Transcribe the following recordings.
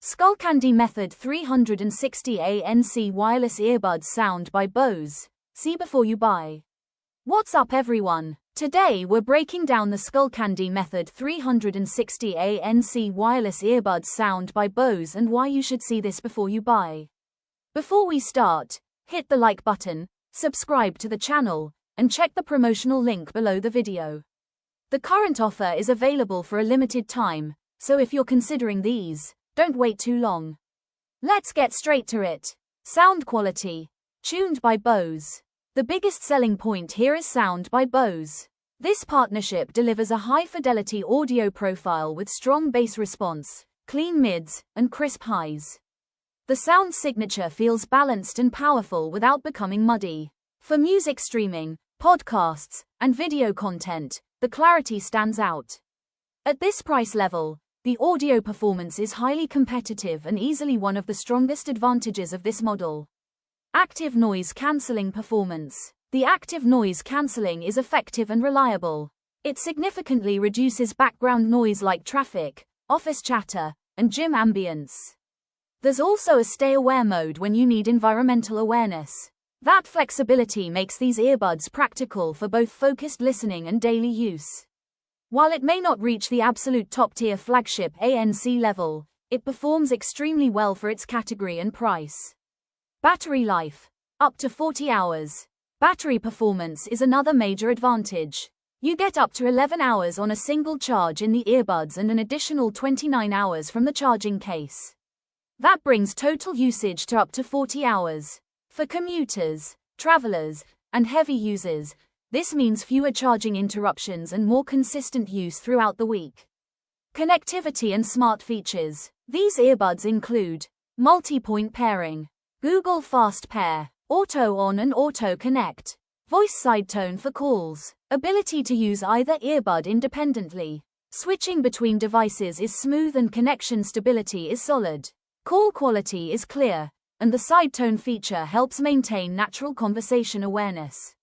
Skullcandy Method 360 ANC Wireless Earbuds Sound by Bose. See before you buy. What's up everyone? Today we're breaking down the Skullcandy Method 360 ANC Wireless Earbuds Sound by Bose and why you should see this before you buy. Before we start, hit the like button, subscribe to the channel, and check the promotional link below the video. The current offer is available for a limited time, so if you're considering these, don't wait too long. Let's get straight to it. Sound quality. Tuned by Bose. The biggest selling point here is sound by Bose. This partnership delivers a high-fidelity audio profile with strong bass response, clean mids, and crisp highs. The sound signature feels balanced and powerful without becoming muddy. For music streaming, podcasts, and video content, the clarity stands out. At this price level, the audio performance is highly competitive and easily one of the strongest advantages of this model. Active noise cancelling performance. The active noise cancelling is effective and reliable. It significantly reduces background noise like traffic, office chatter, and gym ambience. There's also a stay-aware mode when you need environmental awareness. That flexibility makes these earbuds practical for both focused listening and daily use. While it may not reach the absolute top-tier flagship ANC level, it performs extremely well for its category and price. Battery life. Up to 40 hours. Battery performance is another major advantage. You get up to 11 hours on a single charge in the earbuds and an additional 29 hours from the charging case. That brings total usage to up to 40 hours. For commuters, travelers, and heavy users, this means fewer charging interruptions and more consistent use throughout the week. Connectivity and smart features. These earbuds include multi-point pairing, Google Fast Pair, Auto On and Auto Connect, voice side tone for calls, ability to use either earbud independently. Switching between devices is smooth and connection stability is solid. Call quality is clear, and the side tone feature helps maintain natural conversation awareness.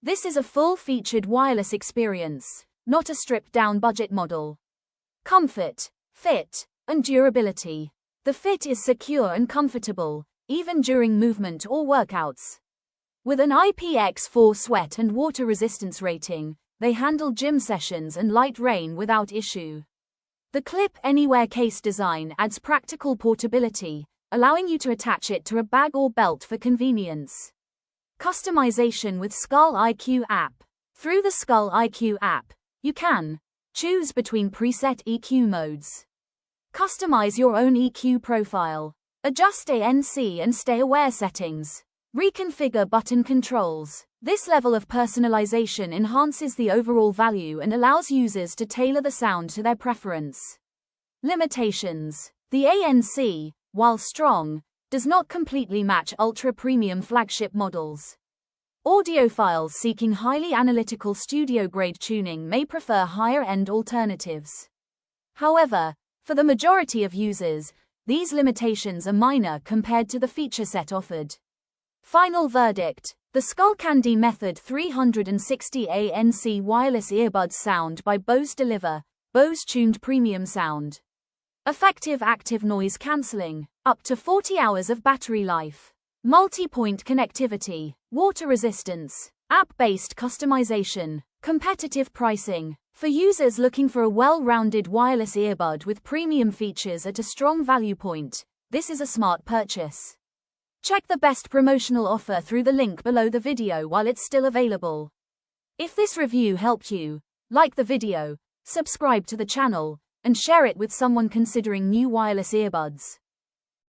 This is a full-featured wireless experience, not a stripped-down budget model. Comfort, fit, and durability. The fit is secure and comfortable, even during movement or workouts. With an IPX4 sweat and water resistance rating, they handle gym sessions and light rain without issue. The Clip Anywhere case design adds practical portability, allowing you to attach it to a bag or belt for convenience. Customization with Skull IQ app. Through the Skull IQ app, you can choose between preset EQ modes, customize your own EQ profile, adjust ANC and stay-aware settings, reconfigure button controls. This level of personalization enhances the overall value and allows users to tailor the sound to their preference. Limitations. The ANC, while strong, does not completely match ultra-premium flagship models. Audiophiles seeking highly analytical studio-grade tuning may prefer higher-end alternatives. However, for the majority of users, these limitations are minor compared to the feature set offered. Final verdict. The Skullcandy Method 360 ANC Wireless Earbuds Sound by Bose deliver Bose-tuned premium sound. Effective active noise cancelling, up to 40 hours of battery life, multi-point connectivity, water resistance, app-based customization, competitive pricing. For users looking for a well-rounded wireless earbud with premium features at a strong value point, this is a smart purchase. Check the best promotional offer through the link below the video while it's still available. If this review helped you, like the video, subscribe to the channel, and share it with someone considering new wireless earbuds.